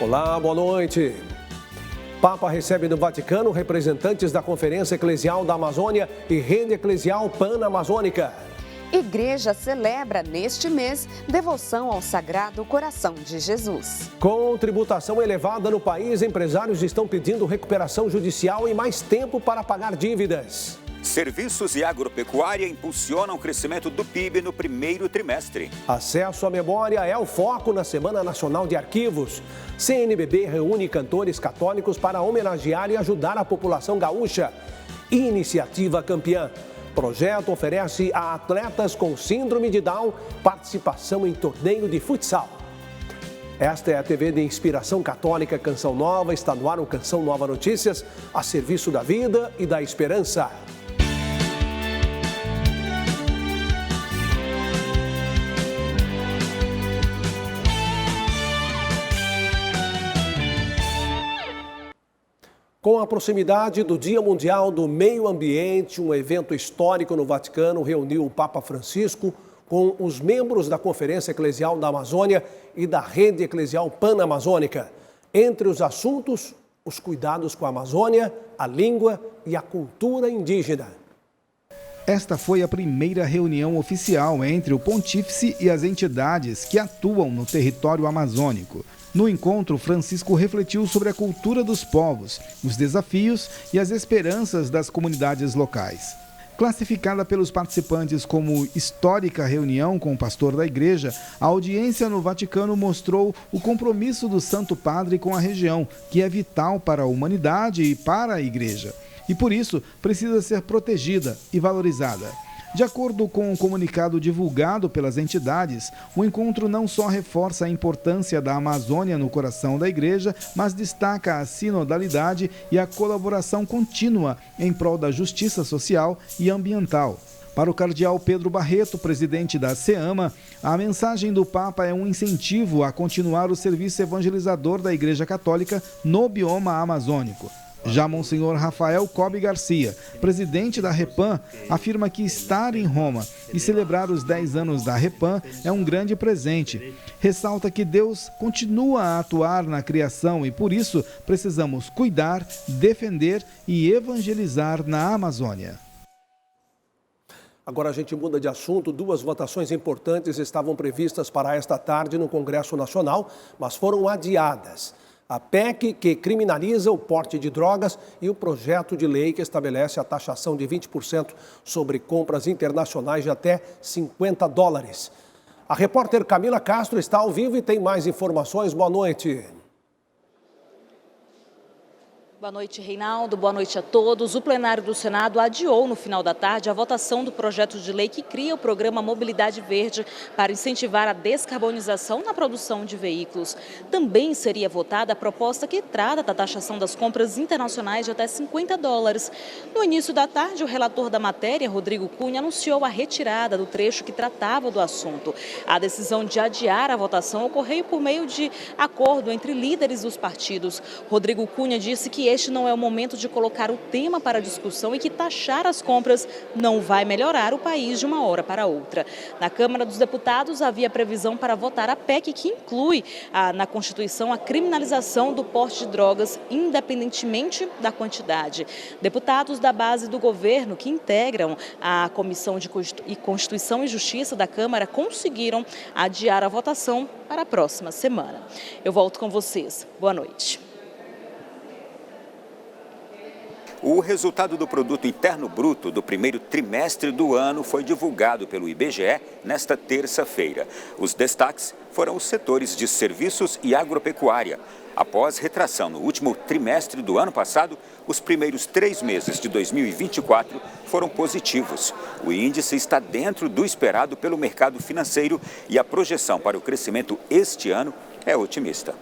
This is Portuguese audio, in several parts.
Olá, boa noite. Papa recebe no Vaticano representantes da Conferência Eclesial da Amazônia e Rede Eclesial Pan-Amazônica. Igreja celebra neste mês devoção ao Sagrado Coração de Jesus. Com tributação elevada no país, empresários estão pedindo recuperação judicial e mais tempo para pagar dívidas. Serviços e agropecuária impulsionam o crescimento do PIB no primeiro trimestre. Acesso à memória é o foco na Semana Nacional de Arquivos. CNBB reúne cantores católicos para homenagear e ajudar a população gaúcha. Iniciativa campeã. Projeto oferece a atletas com síndrome de Down participação em torneio de futsal. Esta é a TV de Inspiração Católica Canção Nova. Está no ar o Canção Nova Notícias, a serviço da vida e da esperança. Com a proximidade do Dia Mundial do Meio Ambiente, um evento histórico no Vaticano reuniu o Papa Francisco com os membros da Conferência Eclesial da Amazônia e da Rede Eclesial Pan-Amazônica. Entre os assuntos, os cuidados com a Amazônia, a língua e a cultura indígena. Esta foi a primeira reunião oficial entre o Pontífice e as entidades que atuam no território amazônico. No encontro, Francisco refletiu sobre a cultura dos povos, os desafios e as esperanças das comunidades locais. Classificada pelos participantes como histórica reunião com o pastor da igreja, a audiência no Vaticano mostrou o compromisso do Santo Padre com a região, que é vital para a humanidade e para a igreja, e por isso precisa ser protegida e valorizada. De acordo com o comunicado divulgado pelas entidades, o encontro não só reforça a importância da Amazônia no coração da igreja, mas destaca a sinodalidade e a colaboração contínua em prol da justiça social e ambiental. Para o cardeal Pedro Barreto, presidente da SEAMA, a mensagem do Papa é um incentivo a continuar o serviço evangelizador da Igreja Católica no bioma amazônico. Já Monsenhor Rafael Cobe Garcia, presidente da Repan, afirma que estar em Roma e celebrar os 10 anos da Repan é um grande presente. Ressalta que Deus continua a atuar na criação e, por isso, precisamos cuidar, defender e evangelizar na Amazônia. Agora a gente muda de assunto. 2 votações importantes estavam previstas para esta tarde no Congresso Nacional, mas foram adiadas. A PEC, que criminaliza o porte de drogas, e o projeto de lei que estabelece a taxação de 20% sobre compras internacionais de até $50. A repórter Camila Castro está ao vivo e tem mais informações. Boa noite. Boa noite, Reinaldo. Boa noite a todos. O plenário do Senado adiou no final da tarde a votação do projeto de lei que cria o programa Mobilidade Verde para incentivar a descarbonização na produção de veículos. Também seria votada a proposta que trata da taxação das compras internacionais de até $50. No início da tarde, o relator da matéria, Rodrigo Cunha, anunciou a retirada do trecho que tratava do assunto. A decisão de adiar a votação ocorreu por meio de acordo entre líderes dos partidos. Rodrigo Cunha disse que este não é o momento de colocar o tema para discussão e que taxar as compras não vai melhorar o país de uma hora para outra. Na Câmara dos Deputados havia previsão para votar a PEC que inclui na Constituição a criminalização do porte de drogas, independentemente da quantidade. Deputados da base do governo que integram a Comissão de Constituição e Justiça da Câmara conseguiram adiar a votação para a próxima semana. Eu volto com vocês. Boa noite. O resultado do Produto Interno Bruto do primeiro trimestre do ano foi divulgado pelo IBGE nesta terça-feira. Os destaques foram os setores de serviços e agropecuária. Após retração no último trimestre do ano passado, os primeiros 3 meses de 2024 foram positivos. O índice está dentro do esperado pelo mercado financeiro e a projeção para o crescimento este ano é otimista.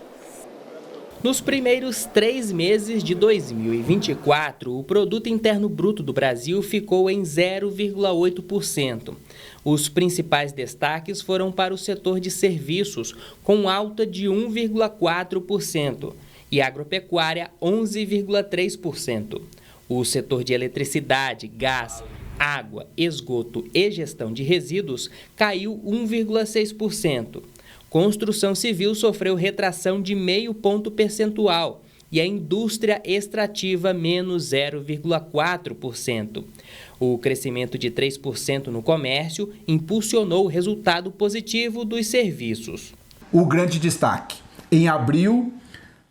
Nos primeiros 3 meses de 2024, o Produto Interno Bruto do Brasil ficou em 0,8%. Os principais destaques foram para o setor de serviços, com alta de 1,4%, e agropecuária, 11,3%. O setor de eletricidade, gás, água, esgoto e gestão de resíduos caiu 1,6%. Construção civil sofreu retração de 0,5 ponto percentual e a indústria extrativa menos 0,4%. O crescimento de 3% no comércio impulsionou o resultado positivo dos serviços. O grande destaque: em abril,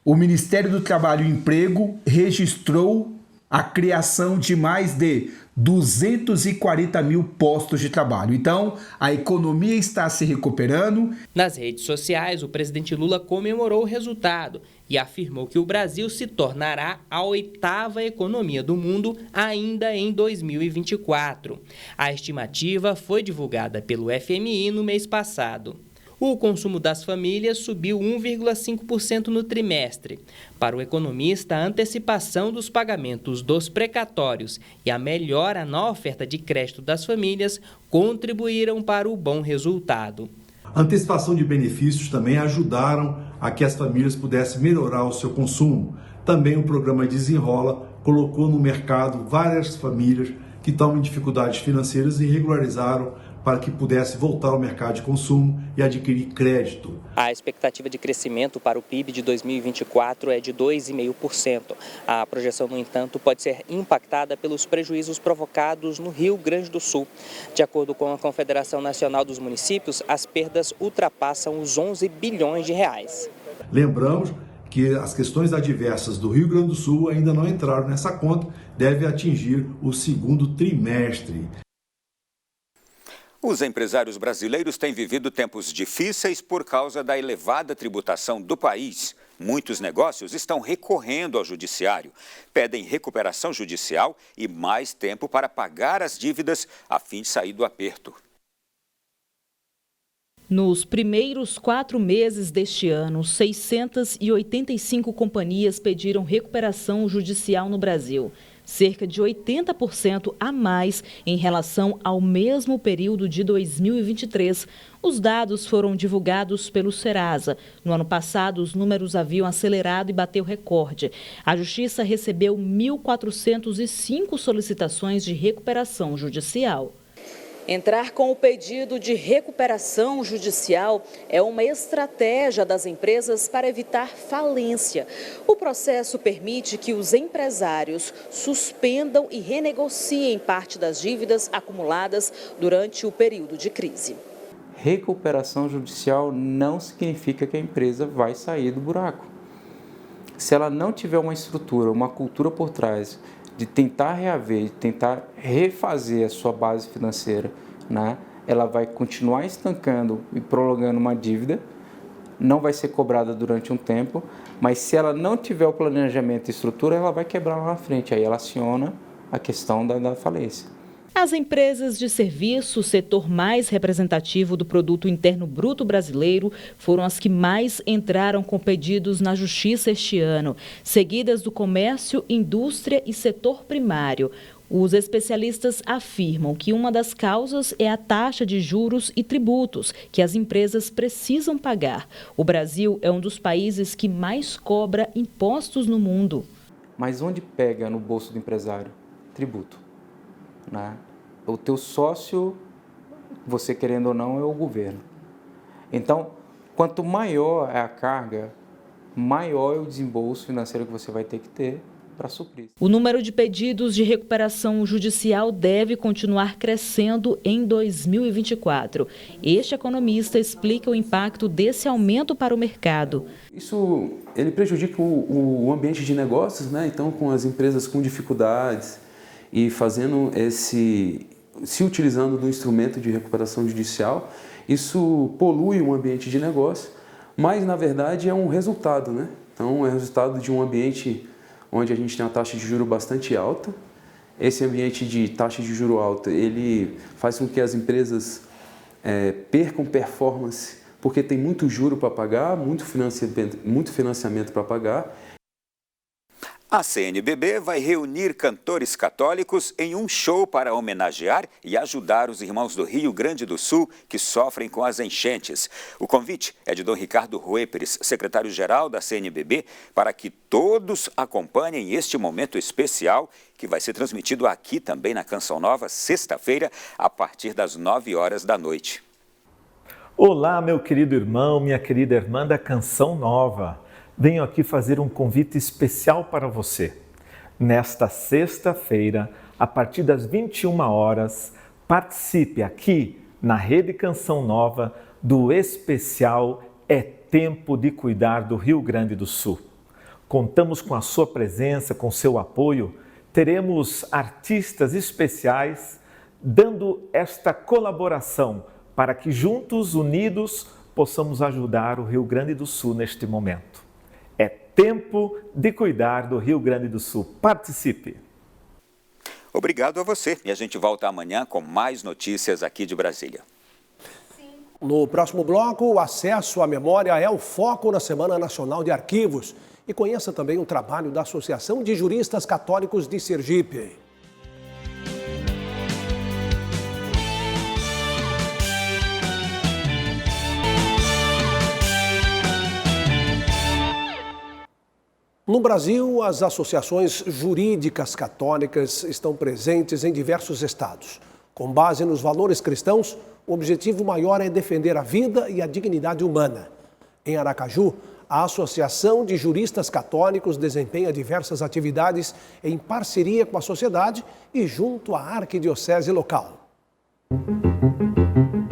o Ministério do Trabalho e Emprego registrou a criação de mais de 240 mil postos de trabalho. Então, a economia está se recuperando. Nas redes sociais, o presidente Lula comemorou o resultado e afirmou que o Brasil se tornará a 8ª economia do mundo ainda em 2024. A estimativa foi divulgada pelo FMI no mês passado. O consumo das famílias subiu 1,5% no trimestre. Para o economista, a antecipação dos pagamentos dos precatórios e a melhora na oferta de crédito das famílias contribuíram para o bom resultado. A antecipação de benefícios também ajudaram a que as famílias pudessem melhorar o seu consumo. Também o programa Desenrola colocou no mercado várias famílias que estão em dificuldades financeiras e regularizaram para que pudesse voltar ao mercado de consumo e adquirir crédito. A expectativa de crescimento para o PIB de 2024 é de 2,5%. A projeção, no entanto, pode ser impactada pelos prejuízos provocados no Rio Grande do Sul. De acordo com a Confederação Nacional dos Municípios, as perdas ultrapassam os 11 bilhões de reais. Lembramos que as questões adversas do Rio Grande do Sul ainda não entraram nessa conta, deve atingir o segundo trimestre. Os empresários brasileiros têm vivido tempos difíceis por causa da elevada tributação do país. Muitos negócios estão recorrendo ao judiciário, pedem recuperação judicial e mais tempo para pagar as dívidas a fim de sair do aperto. Nos primeiros 4 meses deste ano, 685 companhias pediram recuperação judicial no Brasil. Cerca de 80% a mais em relação ao mesmo período de 2023. Os dados foram divulgados pelo Serasa. No ano passado, os números haviam acelerado e bateu recorde. A Justiça recebeu 1.405 solicitações de recuperação judicial. Entrar com o pedido de recuperação judicial é uma estratégia das empresas para evitar falência. O processo permite que os empresários suspendam e renegociem parte das dívidas acumuladas durante o período de crise. Recuperação judicial não significa que a empresa vai sair do buraco. Se ela não tiver uma estrutura, uma cultura por trás, de tentar reaver, de tentar refazer a sua base financeira, né? Ela vai continuar estancando e prolongando uma dívida, não vai ser cobrada durante um tempo, mas se ela não tiver o planejamento e estrutura, ela vai quebrar lá na frente, aí ela aciona a questão da falência. As empresas de serviço, setor mais representativo do Produto Interno Bruto brasileiro, foram as que mais entraram com pedidos na Justiça este ano, seguidas do comércio, indústria e setor primário. Os especialistas afirmam que uma das causas é a taxa de juros e tributos que as empresas precisam pagar. O Brasil é um dos países que mais cobra impostos no mundo. Mas onde pega no bolso do empresário? Tributo. Né? O teu sócio, você querendo ou não, é o governo. Então, quanto maior é a carga, maior é o desembolso financeiro que você vai ter que ter para suprir. O número de pedidos de recuperação judicial deve continuar crescendo em 2024. Este economista explica o impacto desse aumento para o mercado. Isso ele prejudica o ambiente de negócios, né? Então, com as empresas com dificuldades e fazendo se utilizando do instrumento de recuperação judicial, isso polui o ambiente de negócio, mas na verdade é um resultado, né? Então é resultado de um ambiente onde a gente tem uma taxa de juros bastante alta. Esse ambiente de taxa de juros alta, ele faz com que as empresas percam performance, porque tem muito juro para pagar, muito financiamento para pagar. A CNBB vai reunir cantores católicos em um show para homenagear e ajudar os irmãos do Rio Grande do Sul que sofrem com as enchentes. O convite é de Dom Ricardo Rueperes, secretário-geral da CNBB, para que todos acompanhem este momento especial que vai ser transmitido aqui também na Canção Nova, sexta-feira, a partir das 9 horas da noite. Olá, meu querido irmão, minha querida irmã da Canção Nova. Venho aqui fazer um convite especial para você. Nesta sexta-feira, a partir das 21 horas, participe aqui na Rede Canção Nova do especial É Tempo de Cuidar do Rio Grande do Sul. Contamos com a sua presença, com seu apoio. Teremos artistas especiais dando esta colaboração para que juntos, unidos, possamos ajudar o Rio Grande do Sul neste momento. É tempo de cuidar do Rio Grande do Sul. Participe! Obrigado a você e a gente volta amanhã com mais notícias aqui de Brasília. No próximo bloco, o acesso à memória é o foco na Semana Nacional de Arquivos. E conheça também o trabalho da Associação de Juristas Católicos de Sergipe. No Brasil, as associações jurídicas católicas estão presentes em diversos estados. Com base nos valores cristãos, o objetivo maior é defender a vida e a dignidade humana. Em Aracaju, a Associação de Juristas Católicos desempenha diversas atividades em parceria com a sociedade e junto à arquidiocese local.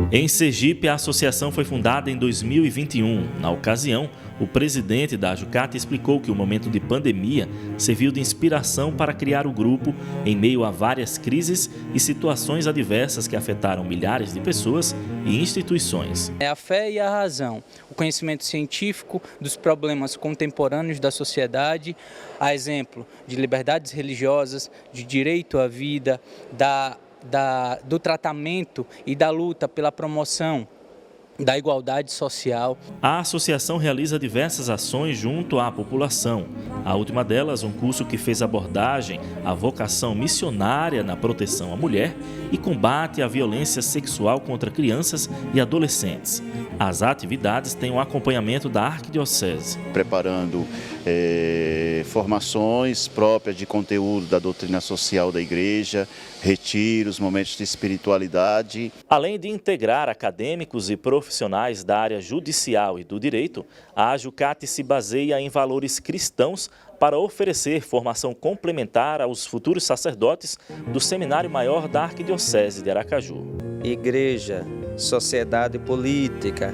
Em Sergipe, a associação foi fundada em 2021. Na ocasião, o presidente da AJUCAT explicou que o momento de pandemia serviu de inspiração para criar o grupo em meio a várias crises e situações adversas que afetaram milhares de pessoas e instituições. É a fé e a razão, o conhecimento científico dos problemas contemporâneos da sociedade, a exemplo de liberdades religiosas, de direito à vida, do tratamento e da luta pela promoção da igualdade social. A associação realiza diversas ações junto à população. A última delas, um curso que fez abordagem à vocação missionária na proteção à mulher e combate à violência sexual contra crianças e adolescentes. As atividades têm um acompanhamento da Arquidiocese. Preparando formações próprias de conteúdo da doutrina social da igreja, retiros, momentos de espiritualidade. Além de integrar acadêmicos e profissionais da área judicial e do direito, a AJUCAT se baseia em valores cristãos para oferecer formação complementar aos futuros sacerdotes do Seminário Maior da Arquidiocese de Aracaju. Igreja, sociedade política,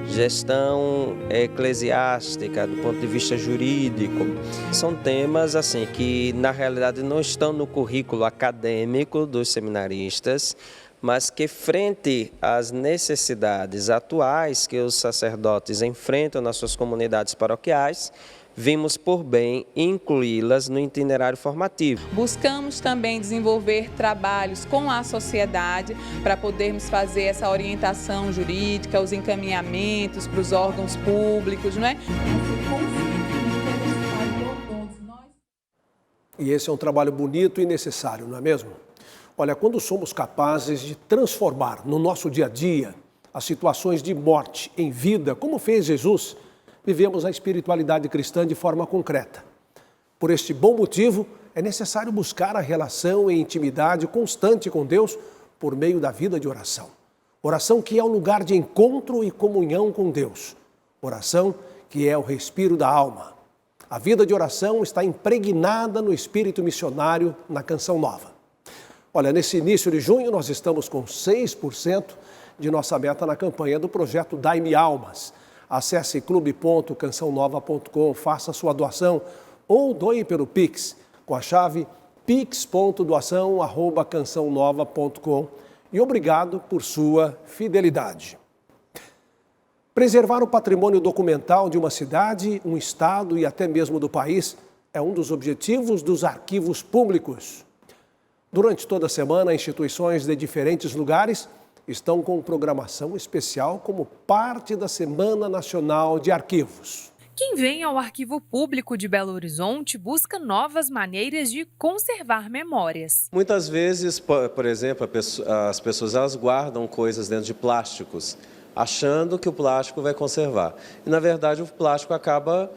gestão eclesiástica, do ponto de vista jurídico, são temas assim que na realidade não estão no currículo acadêmico dos seminaristas, mas que frente às necessidades atuais que os sacerdotes enfrentam nas suas comunidades paroquiais, vimos por bem incluí-las no itinerário formativo. Buscamos também desenvolver trabalhos com a sociedade para podermos fazer essa orientação jurídica, os encaminhamentos para os órgãos públicos, não é? E esse é um trabalho bonito e necessário, não é mesmo? Olha, quando somos capazes de transformar no nosso dia a dia as situações de morte em vida, como fez Jesus, vivemos a espiritualidade cristã de forma concreta. Por este bom motivo, é necessário buscar a relação e intimidade constante com Deus por meio da vida de oração. Oração que é um lugar de encontro e comunhão com Deus. Oração que é o respiro da alma. A vida de oração está impregnada no espírito missionário na Canção Nova. Olha, nesse início de junho nós estamos com 6% de nossa meta na campanha do projeto Dai-me Almas. Acesse clube.cançãonova.com, faça sua doação ou doe pelo Pix, com a chave pix.doação@cançãonova.com. E obrigado por sua fidelidade. Preservar o patrimônio documental de uma cidade, um estado e até mesmo do país é um dos objetivos dos arquivos públicos. Durante toda a semana, instituições de diferentes lugares estão com programação especial como parte da Semana Nacional de Arquivos. Quem vem ao Arquivo Público de Belo Horizonte busca novas maneiras de conservar memórias. Muitas vezes, por exemplo, as pessoas elas guardam coisas dentro de plásticos, achando que o plástico vai conservar. E, na verdade, o plástico acaba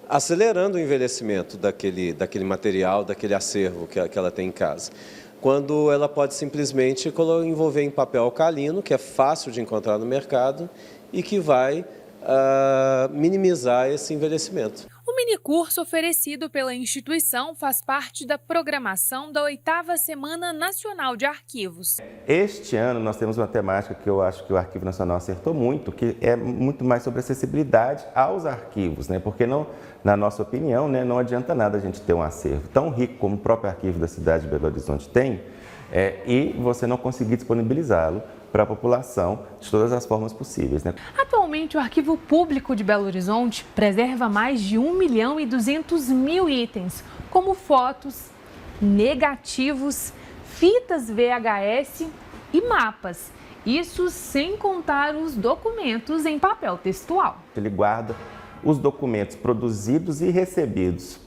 acelerando o envelhecimento daquele material, daquele acervo que ela tem em casa. Quando ela pode simplesmente envolver em papel alcalino, que é fácil de encontrar no mercado, e que vai minimizar esse envelhecimento. O minicurso oferecido pela instituição faz parte da programação da 8ª Semana Nacional de Arquivos. Este ano nós temos uma temática que eu acho que o Arquivo Nacional acertou muito, que é muito mais sobre acessibilidade aos arquivos, né? Porque não, na nossa opinião, né, não adianta nada a gente ter um acervo tão rico como o próprio arquivo da cidade de Belo Horizonte tem, e você não conseguir disponibilizá-lo para a população de todas as formas possíveis, né? Atualmente, o Arquivo Público de Belo Horizonte preserva mais de 1.200.000 itens, como fotos, negativos, fitas VHS e mapas. Isso sem contar os documentos em papel textual. Ele guarda os documentos produzidos e recebidos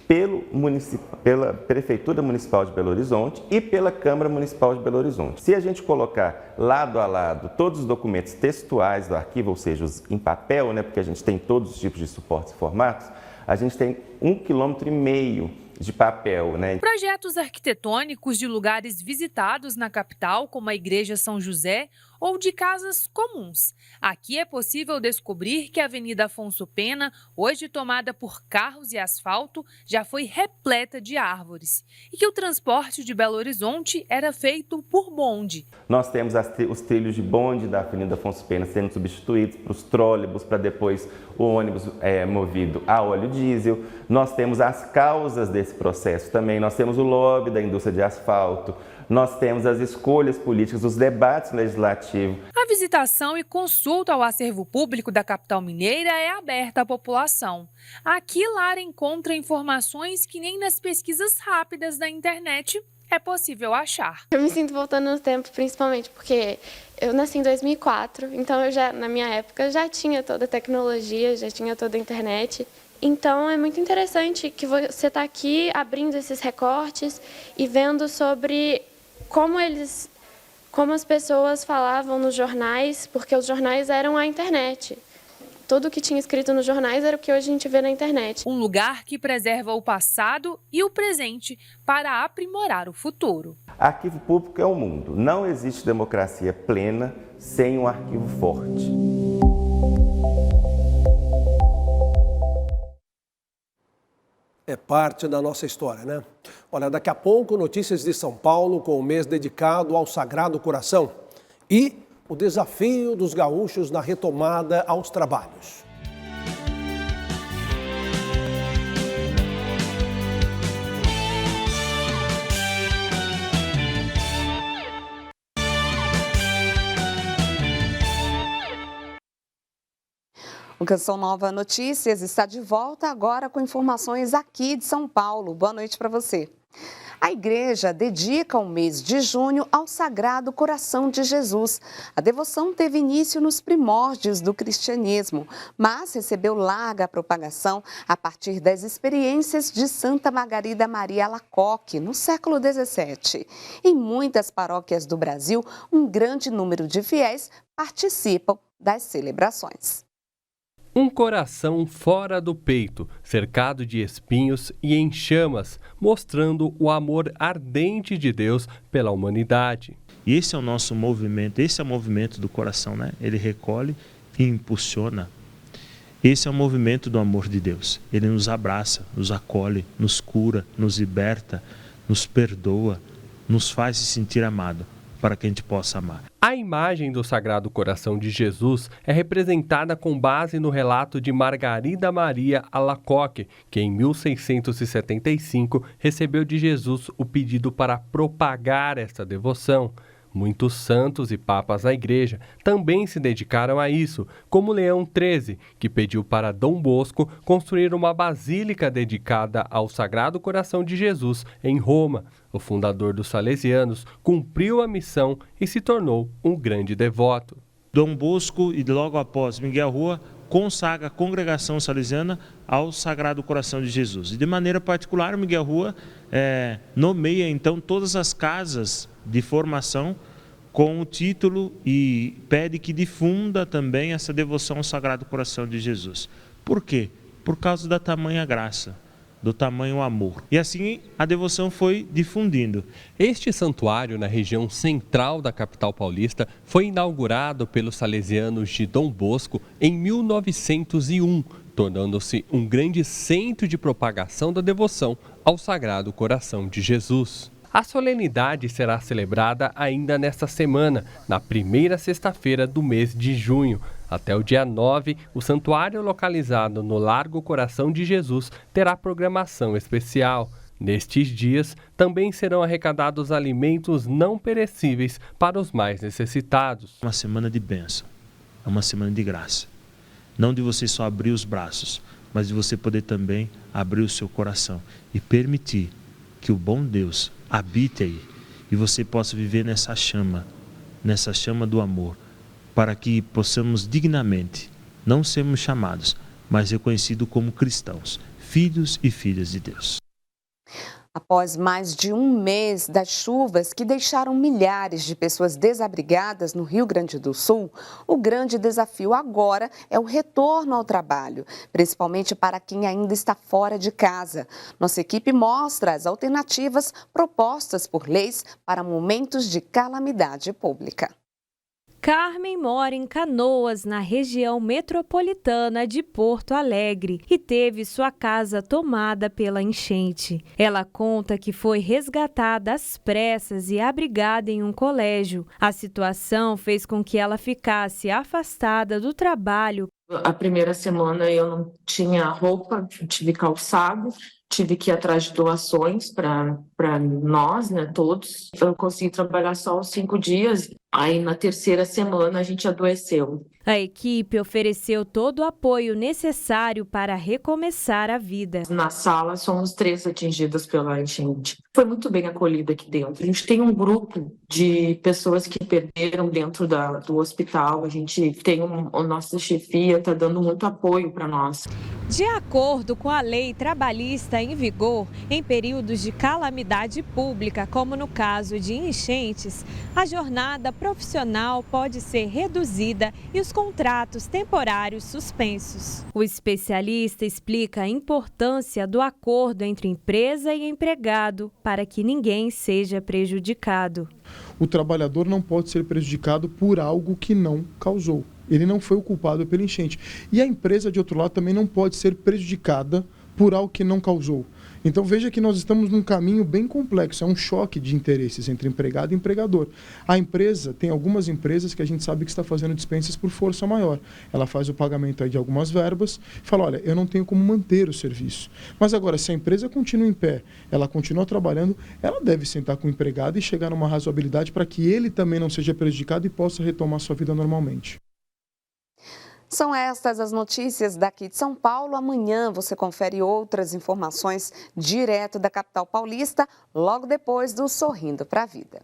pela Prefeitura Municipal de Belo Horizonte e pela Câmara Municipal de Belo Horizonte. Se a gente colocar lado a lado todos os documentos textuais do arquivo, ou seja, os em papel, né, porque a gente tem todos os tipos de suportes e formatos, a gente tem 1,5 km de papel, né? Projetos arquitetônicos de lugares visitados na capital, como a Igreja São José, ou de casas comuns. Aqui é possível descobrir que a Avenida Afonso Pena, hoje tomada por carros e asfalto, já foi repleta de árvores e que o transporte de Belo Horizonte era feito por bonde. Nós temos os trilhos de bonde da Avenida Afonso Pena sendo substituídos para os trólebus, para depois o ônibus movido a óleo diesel. Nós temos as causas desse processo também, nós temos o lobby da indústria de asfalto, nós temos as escolhas políticas, os debates legislativos. A visitação e consulta ao acervo público da capital mineira é aberta à população. Aqui, Lara encontra informações que nem nas pesquisas rápidas da internet é possível achar. Eu me sinto voltando no tempo, principalmente porque eu nasci em 2004, então na minha época já tinha toda a tecnologia, já tinha toda a internet. Então é muito interessante que você está aqui abrindo esses recortes e vendo sobre como as pessoas falavam nos jornais, porque os jornais eram a internet. Tudo o que tinha escrito nos jornais era o que hoje a gente vê na internet. Um lugar que preserva o passado e o presente para aprimorar o futuro. Arquivo público é o mundo. Não existe democracia plena sem um arquivo forte. É parte da nossa história, né? Olha, daqui a pouco, notícias de São Paulo com o mês dedicado ao Sagrado Coração e o desafio dos gaúchos na retomada aos trabalhos. O Canção Nova Notícias está de volta agora com informações aqui de São Paulo. Boa noite para você. A igreja dedica o mês de junho ao Sagrado Coração de Jesus. A devoção teve início nos primórdios do cristianismo, mas recebeu larga propagação a partir das experiências de Santa Margarida Maria Alacoque, no século XVII. Em muitas paróquias do Brasil, um grande número de fiéis participam das celebrações. Um coração fora do peito, cercado de espinhos e em chamas, mostrando o amor ardente de Deus pela humanidade. E esse é o nosso movimento, esse é o movimento do coração, né? Ele recolhe e impulsiona. Esse é o movimento do amor de Deus. Ele nos abraça, nos acolhe, nos cura, nos liberta, nos perdoa, nos faz se sentir amado, para que a gente possa amar. A imagem do Sagrado Coração de Jesus é representada com base no relato de Margarida Maria Alacoque, que em 1675 recebeu de Jesus o pedido para propagar esta devoção. Muitos santos e papas da igreja também se dedicaram a isso, como Leão XIII, que pediu para Dom Bosco construir uma basílica dedicada ao Sagrado Coração de Jesus em Roma. O fundador dos salesianos cumpriu a missão e se tornou um grande devoto. Dom Bosco e logo após Miguel Rua consagra a congregação salesiana ao Sagrado Coração de Jesus. E de maneira particular, Miguel Rua nomeia então todas as casas de formação com o título e pede que difunda também essa devoção ao Sagrado Coração de Jesus. Por quê? Por causa da tamanha graça, do tamanho amor. E assim a devoção foi difundindo. Este santuário na região central da capital paulista foi inaugurado pelos salesianos de Dom Bosco em 1901, tornando-se um grande centro de propagação da devoção ao Sagrado Coração de Jesus. A solenidade será celebrada ainda nesta semana, na primeira sexta-feira do mês de junho. Até o dia 9, o santuário localizado no Largo Coração de Jesus terá programação especial. Nestes dias, também serão arrecadados alimentos não perecíveis para os mais necessitados. Uma semana de bênção, é uma semana de graça. Não de você só abrir os braços, mas de você poder também abrir o seu coração e permitir que o bom Deus habite aí e você possa viver nessa chama do amor, para que possamos dignamente não sermos chamados, mas reconhecidos como cristãos, filhos e filhas de Deus. Após mais de um mês das chuvas que deixaram milhares de pessoas desabrigadas no Rio Grande do Sul, o grande desafio agora é o retorno ao trabalho, principalmente para quem ainda está fora de casa. Nossa equipe mostra as alternativas propostas por leis para momentos de calamidade pública. Carmen mora em Canoas, na região metropolitana de Porto Alegre, e teve sua casa tomada pela enchente. Ela conta que foi resgatada às pressas e abrigada em um colégio. A situação fez com que ela ficasse afastada do trabalho. A primeira semana eu não tinha roupa, tive calçado, tive que ir atrás de doações para nós, né, todos. Eu consegui trabalhar só os 5 dias, aí na terceira semana a gente adoeceu. A equipe ofereceu todo o apoio necessário para recomeçar a vida. Na sala somos 3 atingidas pela enchente. Foi muito bem acolhida aqui dentro. A gente tem um grupo de pessoas que perderam dentro do hospital. A gente tem a nossa chefia, está dando muito apoio para nós. De acordo com a lei trabalhista em vigor, em períodos de calamidade pública, como no caso de enchentes, a jornada profissional pode ser reduzida e os contratos temporários suspensos. O especialista explica a importância do acordo entre empresa e empregado para que ninguém seja prejudicado. O trabalhador não pode ser prejudicado por algo que não causou. Ele não foi o culpado pela enchente. E a empresa, de outro lado, também não pode ser prejudicada por algo que não causou. Então veja que nós estamos num caminho bem complexo, é um choque de interesses entre empregado e empregador. A empresa, tem algumas empresas que a gente sabe que está fazendo dispensas por força maior. Ela faz o pagamento aí de algumas verbas e fala, olha, eu não tenho como manter o serviço. Mas agora, se a empresa continua em pé, ela continua trabalhando, ela deve sentar com o empregado e chegar numa razoabilidade para que ele também não seja prejudicado e possa retomar sua vida normalmente. São estas as notícias daqui de São Paulo. Amanhã você confere outras informações direto da capital paulista, logo depois do Sorrindo para a Vida.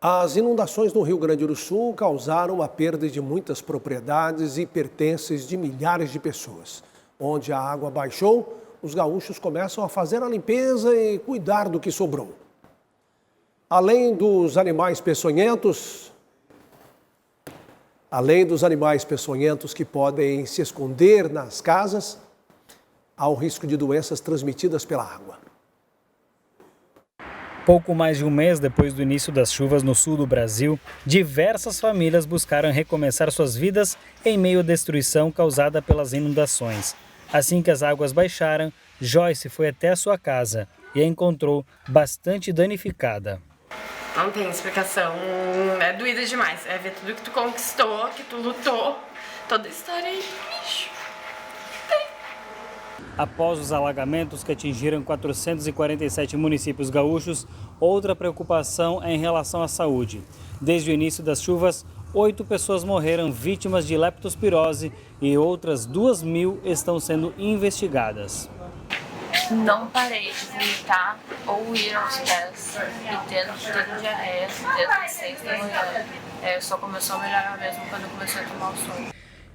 As inundações no Rio Grande do Sul causaram a perda de muitas propriedades e pertences de milhares de pessoas. Onde a água baixou, os gaúchos começam a fazer a limpeza e cuidar do que sobrou. Além dos animais peçonhentos que podem se esconder nas casas, há o risco de doenças transmitidas pela água. Pouco mais de um mês depois do início das chuvas no sul do Brasil, diversas famílias buscaram recomeçar suas vidas em meio à destruição causada pelas inundações. Assim que as águas baixaram, Joyce foi até a sua casa e a encontrou bastante danificada. Não tem explicação, é doída demais. É ver tudo que tu conquistou, que tu lutou, toda a história aí, bicho. Após os alagamentos que atingiram 447 municípios gaúchos, outra preocupação é em relação à saúde. Desde o início das chuvas, 8 pessoas morreram vítimas de leptospirose e outras 2.000 estão sendo investigadas. Não parei de vomitar ou ir aos pés e tendo diarreia desde as 6 da manhã. Só começou a melhorar mesmo quando eu comecei a tomar o sol.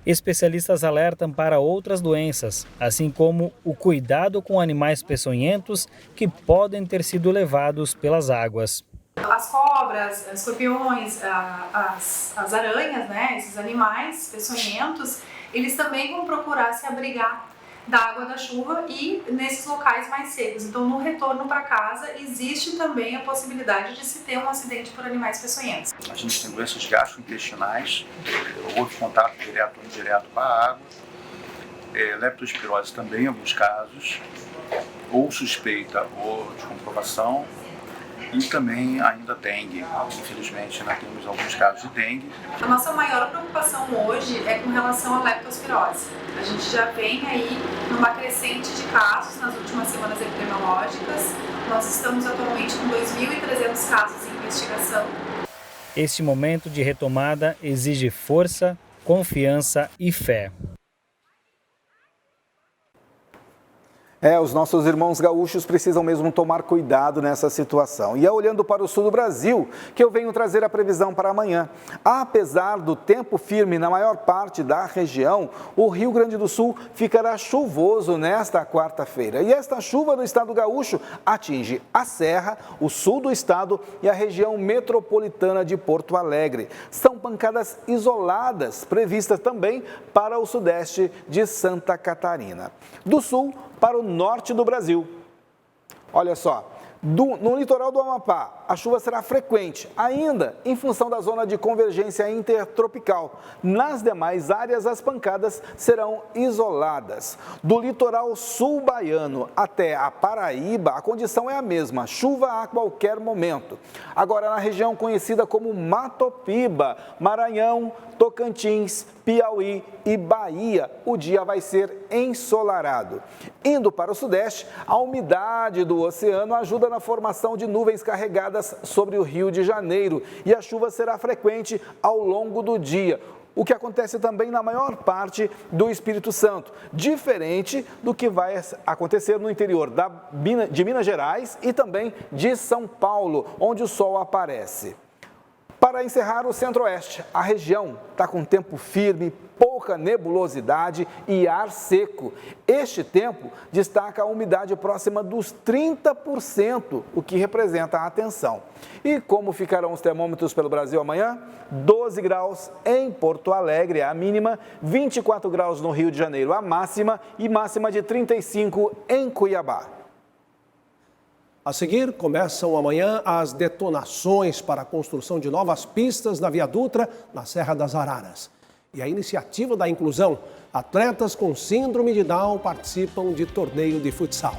Especialistas alertam para outras doenças, assim como o cuidado com animais peçonhentos que podem ter sido levados pelas águas. As cobras, escorpiões, as aranhas, né, esses animais peçonhentos, eles também vão procurar se abrigar da água da chuva e nesses locais mais secos. Então, no retorno para casa, existe também a possibilidade de se ter um acidente por animais peçonhentos. A gente tem doenças gastrointestinais, houve contato direto ou indireto com a água, leptospirose também em alguns casos, ou suspeita ou de comprovação, e também ainda dengue. Infelizmente, nós temos alguns casos de dengue. A nossa maior preocupação hoje é com relação à leptospirose. A gente já vem aí numa crescente de casos nas últimas semanas epidemiológicas. Nós estamos atualmente com 2.300 casos em investigação. Este momento de retomada exige força, confiança e fé. Os nossos irmãos gaúchos precisam mesmo tomar cuidado nessa situação. E é olhando para o sul do Brasil que eu venho trazer a previsão para amanhã. Apesar do tempo firme na maior parte da região, o Rio Grande do Sul ficará chuvoso nesta quarta-feira. E esta chuva no estado gaúcho atinge a Serra, o sul do estado e a região metropolitana de Porto Alegre. São pancadas isoladas previstas também para o sudeste de Santa Catarina. Do sul para o norte do Brasil. Olha só, no litoral do Amapá, a chuva será frequente, ainda em função da zona de convergência intertropical. Nas demais áreas, as pancadas serão isoladas. Do litoral sul baiano até a Paraíba, a condição é a mesma, chuva a qualquer momento. Agora, na região conhecida como Matopiba, Maranhão, Tocantins, Piauí e Bahia, o dia vai ser ensolarado. Indo para o sudeste, a umidade do oceano ajuda na formação de nuvens carregadas sobre o Rio de Janeiro e a chuva será frequente ao longo do dia, o que acontece também na maior parte do Espírito Santo, diferente do que vai acontecer no interior de Minas Gerais e também de São Paulo, onde o sol aparece. Para encerrar o centro-oeste, a região está com tempo firme, pouca nebulosidade e ar seco. Este tempo destaca a umidade próxima dos 30%, o que representa a atenção. E como ficarão os termômetros pelo Brasil amanhã? 12 graus em Porto Alegre, a mínima, 24 graus no Rio de Janeiro, a máxima, e máxima de 35 em Cuiabá. A seguir, começam amanhã as detonações para a construção de novas pistas na Via Dutra, na Serra das Araras. E a iniciativa da inclusão, atletas com síndrome de Down participam de torneio de futsal.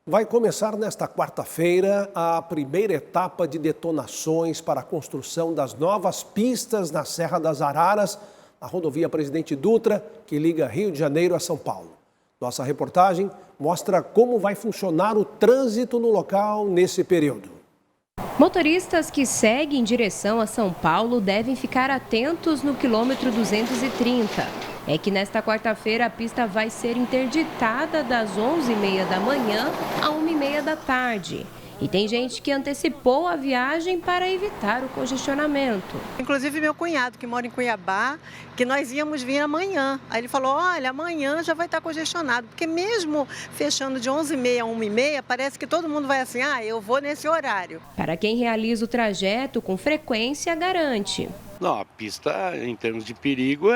Vai começar nesta quarta-feira a primeira etapa de detonações para a construção das novas pistas na Serra das Araras, na rodovia Presidente Dutra, que liga Rio de Janeiro a São Paulo. Nossa reportagem mostra como vai funcionar o trânsito no local nesse período. Motoristas que seguem em direção a São Paulo devem ficar atentos no quilômetro 230. É que nesta quarta-feira a pista vai ser interditada das 11h30 da manhã a 1h30 da tarde. E tem gente que antecipou a viagem para evitar o congestionamento. Inclusive meu cunhado, que mora em Cuiabá, que nós íamos vir amanhã. Aí ele falou, olha, amanhã já vai estar congestionado. Porque mesmo fechando de 11h30 a 1h30, parece que todo mundo vai assim, eu vou nesse horário. Para quem realiza o trajeto com frequência, garante. Não, a pista, em termos de perigo,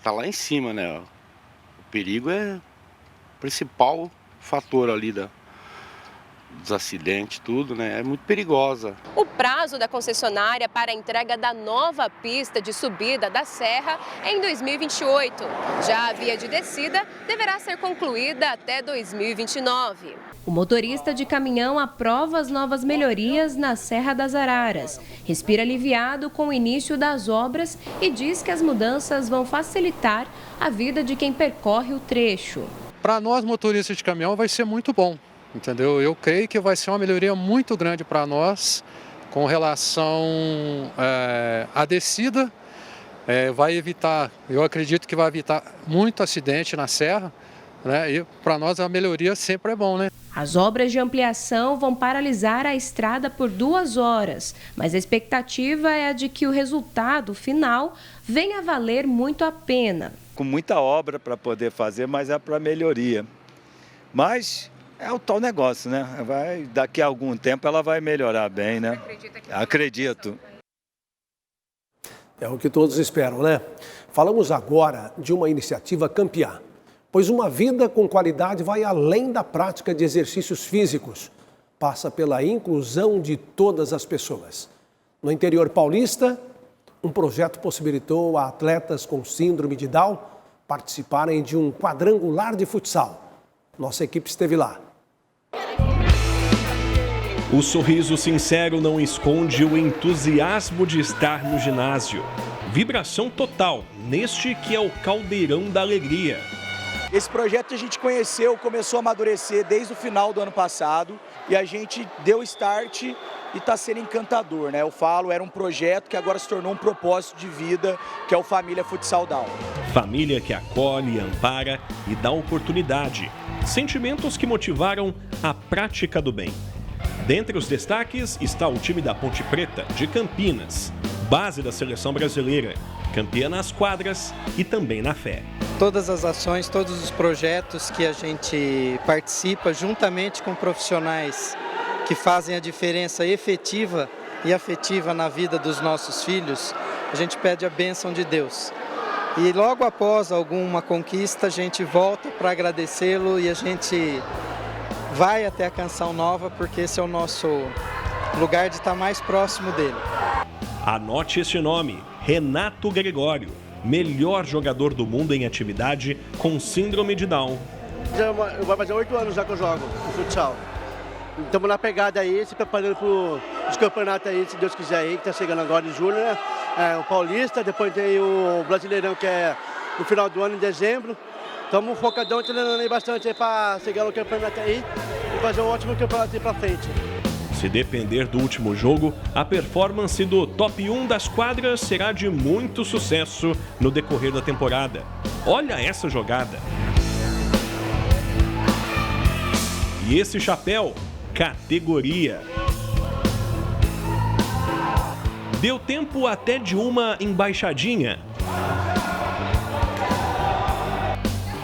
tá lá em cima, né? O perigo é o principal fator ali dos acidentes, tudo, né? É muito perigosa. O prazo da concessionária para a entrega da nova pista de subida da Serra é em 2028. Já a via de descida deverá ser concluída até 2029. O motorista de caminhão aprova as novas melhorias na Serra das Araras. Respira aliviado com o início das obras e diz que as mudanças vão facilitar a vida de quem percorre o trecho. Para nós, motoristas de caminhão, vai ser muito bom, entendeu? Eu creio que vai ser uma melhoria muito grande para nós com relação à descida. Vai evitar, eu acredito que vai evitar muito acidente na serra, né? E para nós a melhoria sempre é bom, né? As obras de ampliação vão paralisar a estrada por 2 horas, mas a expectativa é a de que o resultado final venha a valer muito a pena. Com muita obra para poder fazer, mas é para melhoria. Mas É o tal negócio, né? Daqui a algum tempo ela vai melhorar bem, né? Acredito. É o que todos esperam, né? Falamos agora de uma iniciativa campeã, pois uma vida com qualidade vai além da prática de exercícios físicos. Passa pela inclusão de todas as pessoas. No interior paulista, um projeto possibilitou a atletas com síndrome de Down participarem de um quadrangular de futsal. Nossa equipe esteve lá. O sorriso sincero não esconde o entusiasmo de estar no ginásio. Vibração total neste que é o Caldeirão da Alegria. Esse projeto a gente começou a amadurecer desde o final do ano passado e a gente deu start e está sendo encantador, né? Eu falo, era um projeto que agora se tornou um propósito de vida, que é o Família Futsal Down. Família que acolhe, ampara e dá oportunidade. Sentimentos que motivaram a prática do bem. Dentre os destaques está o time da Ponte Preta, de Campinas, base da seleção brasileira, campeã nas quadras e também na fé. Todas as ações, todos os projetos que a gente participa juntamente com profissionais que fazem a diferença efetiva e afetiva na vida dos nossos filhos, a gente pede a bênção de Deus. E logo após alguma conquista, a gente volta para agradecê-lo e a gente vai até a Canção Nova, porque esse é o nosso lugar de estar mais próximo dele. Anote este nome, Renato Gregório, melhor jogador do mundo em atividade com síndrome de Down. Vai fazer 8 anos já que eu jogo no futsal. Estamos na pegada aí, se preparando para os campeonatos aí, se Deus quiser aí, que está chegando agora em julho, né? O Paulista, depois tem o Brasileirão, que é no final do ano, em dezembro. Estamos focadão, treinando aí bastante aí para chegar no campeonato aí e fazer um ótimo campeonato aí para frente. Se depender do último jogo, a performance do top 1 das quadras será de muito sucesso no decorrer da temporada. Olha essa jogada! E esse chapéu, categoria. Deu tempo até de uma embaixadinha.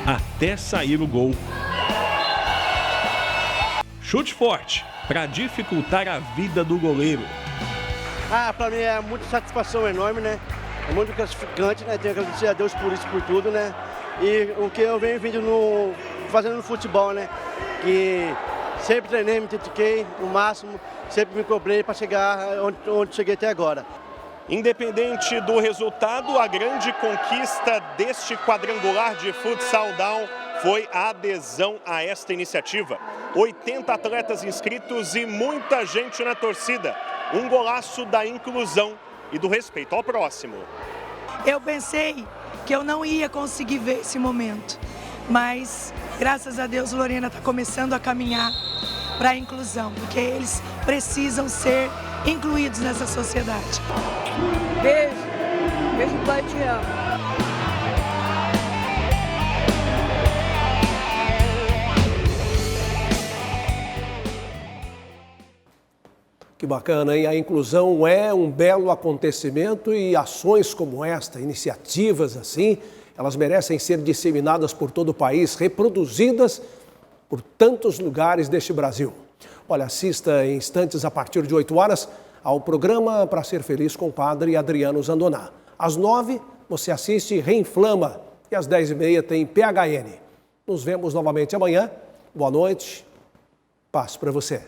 Até sair o gol. Chute forte para dificultar a vida do goleiro. Para mim é muita satisfação enorme, né? É muito gratificante, né? Tenho que agradecer a Deus por isso, por tudo, né? E o que eu venho fazendo no futebol, né? Que sempre treinei, me dediquei no máximo, sempre me cobrei para chegar onde cheguei até agora. Independente do resultado, a grande conquista deste quadrangular de Futsal Down foi a adesão a esta iniciativa. 80 atletas inscritos e muita gente na torcida. Um golaço da inclusão e do respeito ao próximo. Eu pensei que eu não ia conseguir ver esse momento, mas graças a Deus Lorena está começando a caminhar para a inclusão, porque eles precisam ser incluídos nessa sociedade. Beijo, beijo, pai, te amo. Que bacana, hein? A inclusão é um belo acontecimento e ações como esta, iniciativas assim, elas merecem ser disseminadas por todo o país, reproduzidas por tantos lugares deste Brasil. Olha, assista em instantes a partir de 8 horas ao programa Para Ser Feliz com o Padre Adriano Zandoná. Às 9 você assiste Reinflama e às 10h30 tem PHN. Nos vemos novamente amanhã. Boa noite, paz para você.